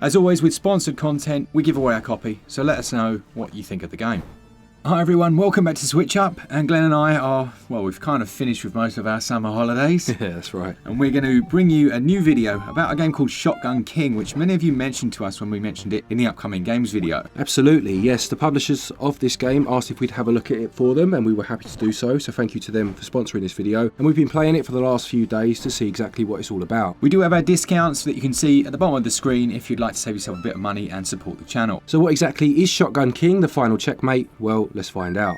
As always with sponsored content, we give away a copy, so let us know what you think of the game. Hi everyone, welcome back to SwitchUp, and Glen and I are, well, we've kind of finished with most of our summer holidays. Yeah, that's right. And we're going to bring you a new video about a game called Shotgun King, which many of you mentioned to us when we mentioned it in the upcoming games video. Absolutely, yes. The publishers of this game asked if we'd have a look at it for them, and we were happy to do so thank you to them for sponsoring this video. And we've been playing it for the last few days to see exactly what it's all about. We do have our discounts that you can see at the bottom of the screen if you'd like to save yourself a bit of money and support the channel. So what exactly is Shotgun King, the final checkmate? Well, let's find out.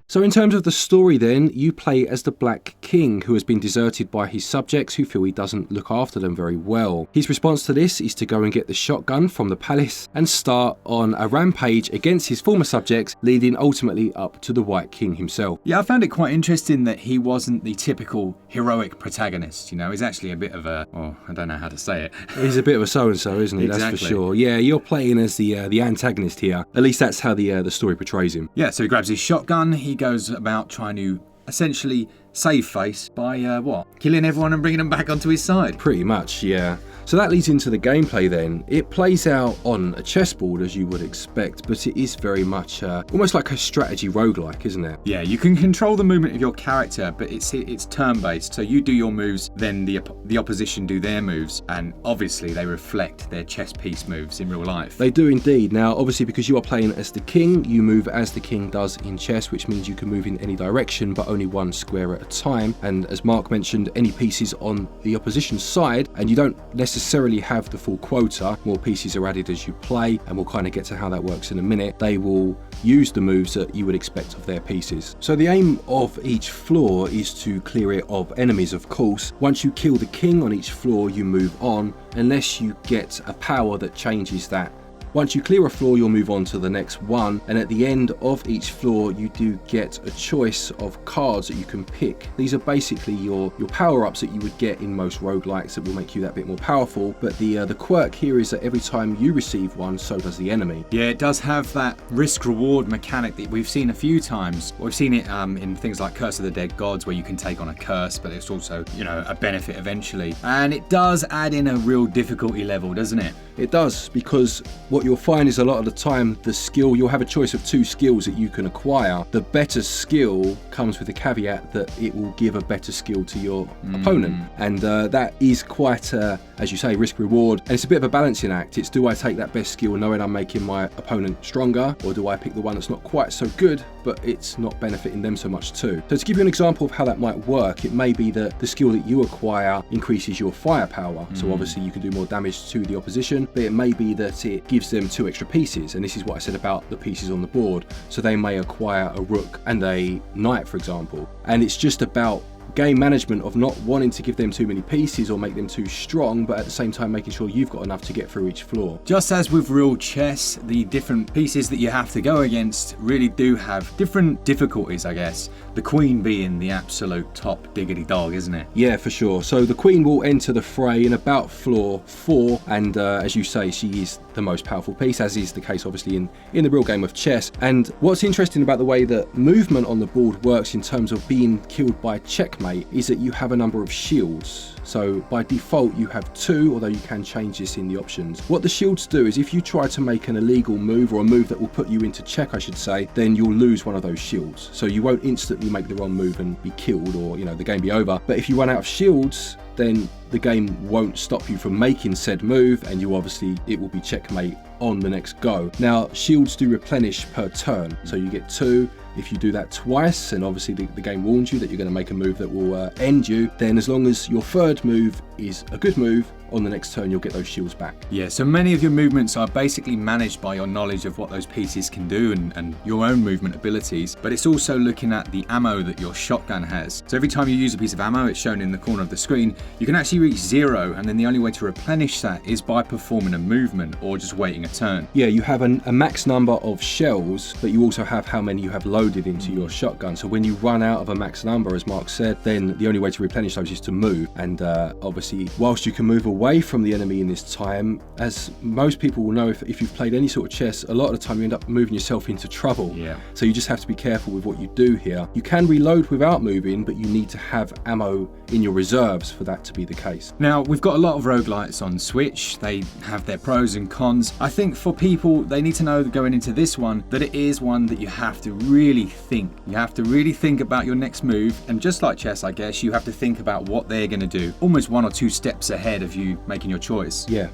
So in terms of the story then, you play as the Black King, who has been deserted by his subjects who feel he doesn't look after them very well. His response to this is to go and get the shotgun from the palace and start on a rampage against his former subjects, leading ultimately up to the White King himself. Yeah, I found it quite interesting that he wasn't the typical heroic protagonist, you know, he's actually a bit of a, well, I don't know how to say it. He's a bit of a so-and-so, isn't he? Exactly. That's for sure. Yeah, you're playing as the antagonist here. At least that's how the story portrays him. Yeah, so he grabs his shotgun, he goes about trying to essentially save face by what? Killing everyone and bringing them back onto his side. Pretty much, yeah. So that leads into the gameplay then. It plays out on a chessboard as you would expect, but it is very much almost like a strategy roguelike, isn't it? Yeah, you can control the movement of your character, but it's turn-based. So you do your moves, then the opposition do their moves, and obviously they reflect their chess piece moves in real life. They do indeed. Now, obviously, because you are playing as the king, you move as the king does in chess, which means you can move in any direction, but only one square at a time. And as Mark mentioned, any pieces on the opposition side, and you don't necessarily have the full quota, more pieces are added as you play, and we'll kind of get to how that works in a minute. They will use the moves that you would expect of their pieces. So the aim of each floor is to clear it of enemies, of course. Once you kill the king on each floor, you move on, unless you get a power that changes that. Once you clear a floor, you'll move on to the next one, and at the end of each floor you do get a choice of cards that you can pick. These are basically your power-ups that you would get in most roguelikes that will make you that bit more powerful, but the quirk here is that every time you receive one, so does the enemy. Yeah, it does have that risk-reward mechanic that we've seen a few times. We've seen it in things like Curse of the Dead Gods, where you can take on a curse, but it's also, you know, a benefit eventually. And it does add in a real difficulty level, doesn't it? It does, because what you'll find is a lot of the time the skill, you'll have a choice of two skills that you can acquire. The better skill comes with the caveat that it will give a better skill to your opponent, and that is quite as you say, risk reward, and it's a bit of a balancing act. It's, do I take that best skill knowing I'm making my opponent stronger, or do I pick the one that's not quite so good but it's not benefiting them so much too? So to give you an example of how that might work, it may be that the skill that you acquire increases your firepower, so obviously you can do more damage to the opposition, but it may be that it gives them 2 extra pieces, and this is what I said about the pieces on the board. So they may acquire a rook and a knight, for example, and it's just about game management of not wanting to give them too many pieces or make them too strong, but at the same time making sure you've got enough to get through each floor. Just as with real chess, the different pieces that you have to go against really do have different difficulties, I guess. The queen being the absolute top diggity dog, isn't it? Yeah, for sure. So the queen will enter the fray in about floor 4, and as you say, she is the most powerful piece, as is the case obviously in the real game of chess. And what's interesting about the way that movement on the board works in terms of being killed by checkmate is that you have a number of shields. So by default you have 2, although you can change this in the options. What the shields do is if you try to make an illegal move, or a move that will put you into check I should say, then you'll lose one of those shields. So you won't instantly make the wrong move and be killed, or the game be over. But if you run out of shields, then the game won't stop you from making said move, and it will be checkmate on the next go. Now shields do replenish per turn, so you get 2. If you do that twice, and obviously the game warns you that you're going to make a move that will end you, then as long as your third move is a good move, on the next turn you'll get those shields back. Yeah, so many of your movements are basically managed by your knowledge of what those pieces can do and your own movement abilities, but it's also looking at the ammo that your shotgun has. So every time you use a piece of ammo, it's shown in the corner of the screen, you can actually reach 0, and then the only way to replenish that is by performing a movement or just waiting a turn. Yeah, you have a max number of shells, but you also have how many you have loaded loaded into your shotgun. So when you run out of a max number, as Mark said, then the only way to replenish those is to move. And obviously, whilst you can move away from the enemy in this time, as most people will know, if you've played any sort of chess, a lot of the time you end up moving yourself into trouble. Yeah. So you just have to be careful with what you do here. You can reload without moving, but you need to have ammo in your reserves for that to be the case. Now, we've got a lot of roguelites on Switch. They have their pros and cons. I think for people, they need to know that going into this one, that it is one that you have to really think. You have to really think about your next move. And just like chess, I guess, you have to think about what they're going to do. Almost 1 or 2 steps ahead of you making your choice. Yeah,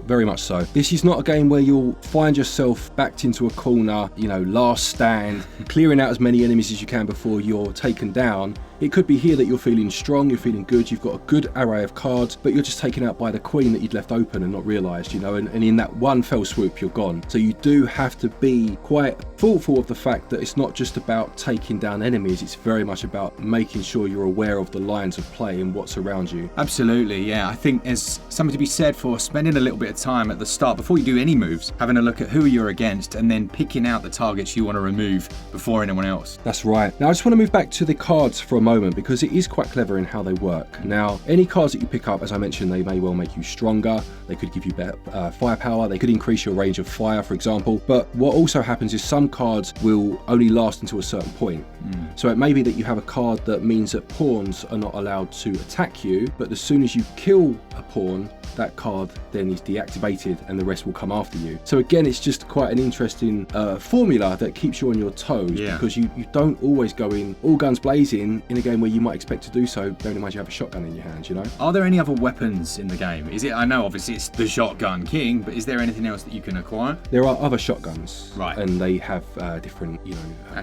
very much so. This is not a game where you'll find yourself backed into a corner, last stand, clearing out as many enemies as you can before you're taken down. It could be here that you're feeling strong, you're feeling good, you've got a good array of cards, but you're just taken out by the queen that you'd left open and not realised, and in that one fell swoop, you're gone. So you do have to be quite thoughtful of the fact that it's not just about taking down enemies, it's very much about making sure you're aware of the lines of play and what's around you. Absolutely, yeah. I think there's something to be said for spending a little bit of time at the start, before you do any moves, having a look at who you're against and then picking out the targets you want to remove before anyone else. That's right. Now I just want to move back to the cards for a moment, because it is quite clever in how they work. Now, any cards that you pick up, as I mentioned, they may well make you stronger, they could give you better firepower, they could increase your range of fire, for example, but what also happens is some cards will only last until a certain point. So it may be that you have a card that means that pawns are not allowed to attack you, but as soon as you kill a pawn, that card then is deactivated and the rest will come after you. So again, it's just quite an interesting formula that keeps you on your toes, because you don't always go in all guns blazing in a game where you might expect to do so, bearing in mind you have a shotgun in your hands, Are there any other weapons in the game? I know obviously it's the shotgun king, but is there anything else that you can acquire? There are other shotguns, right, and they have different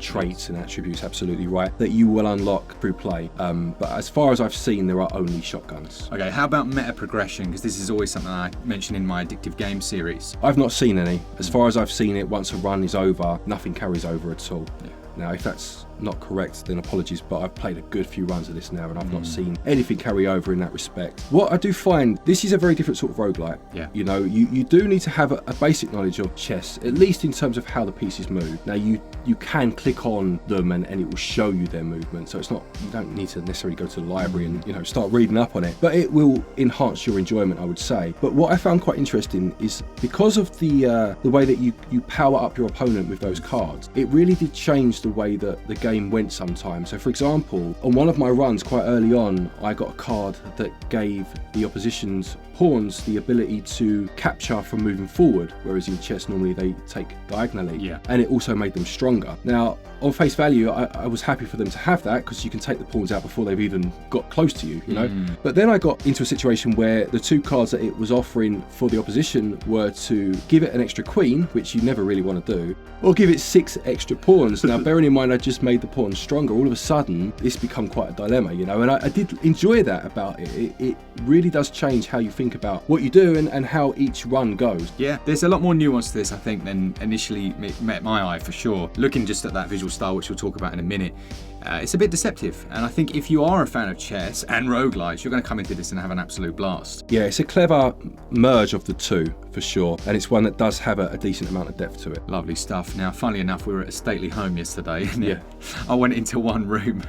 traits and attributes, absolutely right, that you will unlock through play. But as far as I've seen, there are only shotguns. Okay, how about meta progression? Because this is always something I mention in my Addictive game series. I've not seen any. As far as I've seen it, once a run is over, nothing carries over at all. Now, if that's not correct, then apologies, but I've played a good few runs of this now and I've not seen anything carry over in that respect. What I do find, this is a very different sort of roguelite. You do need to have a basic knowledge of chess, at least in terms of how the pieces move. Now, you can click on them and it will show you their movement, so it's not, you don't need to necessarily go to the library and start reading up on it, but it will enhance your enjoyment, I would say. But what I found quite interesting is, because of the way that you power up your opponent with those cards, it really did change the way that the game went sometimes. So for example, on one of my runs quite early on, I got a card that gave the opposition's pawns the ability to capture from moving forward, whereas in chess normally they take diagonally, and it also made them stronger. Now, on face value, I was happy for them to have that, because you can take the pawns out before they've even got close to you, But then I got into a situation where the 2 cards that it was offering for the opposition were to give it an extra queen, which you never really want to do, or give it 6 extra pawns. Now, bearing in mind I just made the pawns stronger, all of a sudden it's become quite a dilemma, and I did enjoy that about it. It really does change how you think about what you do and how each run goes. Yeah, there's a lot more nuance to this, I think, than initially met my eye, for sure. Looking just at that visual style, which we'll talk about in a minute, it's a bit deceptive. And I think if you are a fan of chess and roguelites, you're going to come into this and have an absolute blast. Yeah, it's a clever merge of the two, for sure. And it's one that does have a decent amount of depth to it. Lovely stuff. Now, funnily enough, we were at a stately home yesterday. I went into one room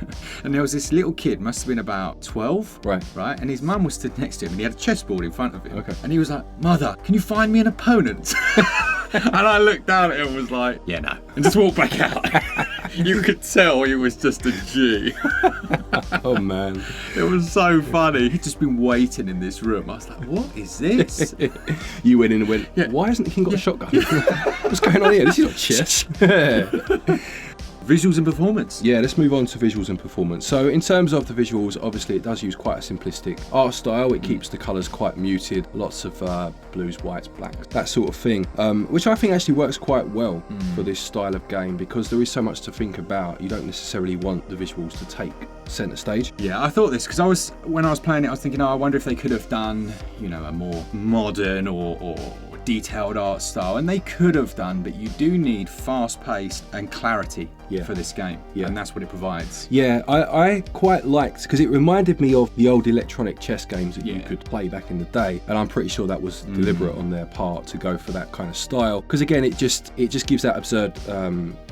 and there was this little kid, must have been about 12. Right. And his mum was stood next to him and he had a chessboard in front of him. Okay. And he was like, "Mother, can you find me an opponent?" And I looked down at him and was like, "Yeah, no." And just walked back out. You could tell he was just a G. Oh man. It was so funny. He'd just been waiting in this room. I was like, "What is this?" You went in and went, "Why hasn't the king got a shotgun? What's going on here? This is not chess." Visuals and performance. Yeah, let's move on to visuals and performance. So in terms of the visuals, obviously it does use quite a simplistic art style. It keeps the colours quite muted, lots of blues, whites, blacks, that sort of thing, which I think actually works quite well for this style of game, because there is so much to think about. You don't necessarily want the visuals to take centre stage. Yeah, I thought this because when I was playing it, I was thinking, I wonder if they could have done, a more modern or detailed art style, and they could have done, but you do need fast pace and clarity for this game, and that's what it provides. Yeah, I quite liked, because it reminded me of the old electronic chess games that you could play back in the day, and I'm pretty sure that was deliberate on their part to go for that kind of style, because again it just gives that absurd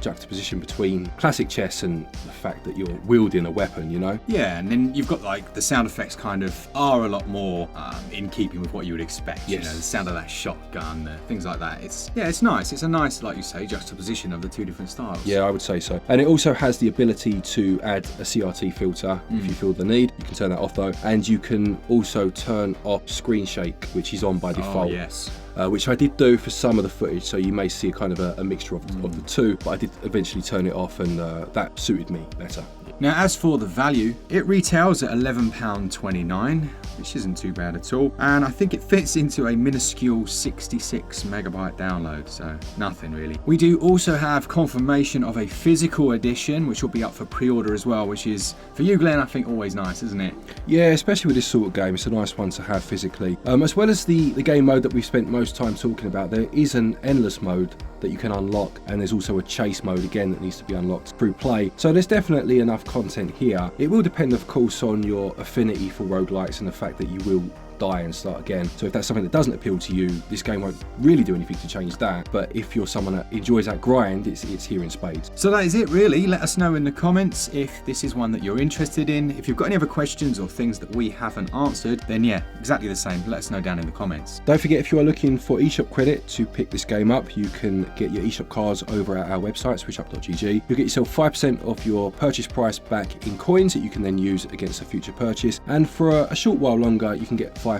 juxtaposition between classic chess and the fact that you're wielding a weapon, you know? Yeah, and then you've got like the sound effects kind of are a lot more in keeping with what you would expect. You know, the sound of that shotgun, things like that. It's nice. It's a nice, like you say, juxtaposition of the two different styles. Yeah, I would say so. And it also has the ability to add a CRT filter if you feel the need. You can turn that off though, and you can also turn off screen shake, which is on by default. Oh, yes. Which I did do for some of the footage, so you may see kind of a mixture of the two, but I did eventually turn it off, and that suited me better. Now, as for the value, it retails at £11.29, which isn't too bad at all, and I think it fits into a minuscule 66 megabyte download, so nothing really. We do also have confirmation of a physical edition, which will be up for pre-order as well, which is, for you, Glenn, I think always nice, isn't it? Yeah, especially with this sort of game, it's a nice one to have physically. As well as the game mode that we've spent most time talking about, there is an endless mode that you can unlock, and there's also a chase mode again that needs to be unlocked through play. So there's definitely enough content here. It will depend, of course, on your affinity for roguelikes and the fact that you will die and start again. So if that's something that doesn't appeal to you, this game won't really do anything to change that. But if you're someone that enjoys that grind, it's here in spades. So that is it really. Let us know in the comments if this is one that you're interested in. If you've got any other questions or things that we haven't answered, then yeah, exactly the same. Let us know down in the comments. Don't forget, if you are looking for eShop credit to pick this game up, you can get your eShop cards over at our website, SwitchUp.gg. You'll get yourself 5% of your purchase price back in coins that you can then use against a future purchase. And for a short while longer, you can get 5%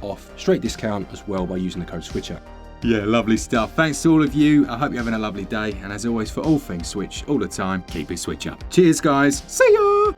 off straight discount as well by using the code SwitchUp. Yeah, lovely stuff. Thanks to all of you. I hope you're having a lovely day. And as always, for all things Switch, all the time, keep it Switch up. Cheers, guys. See ya!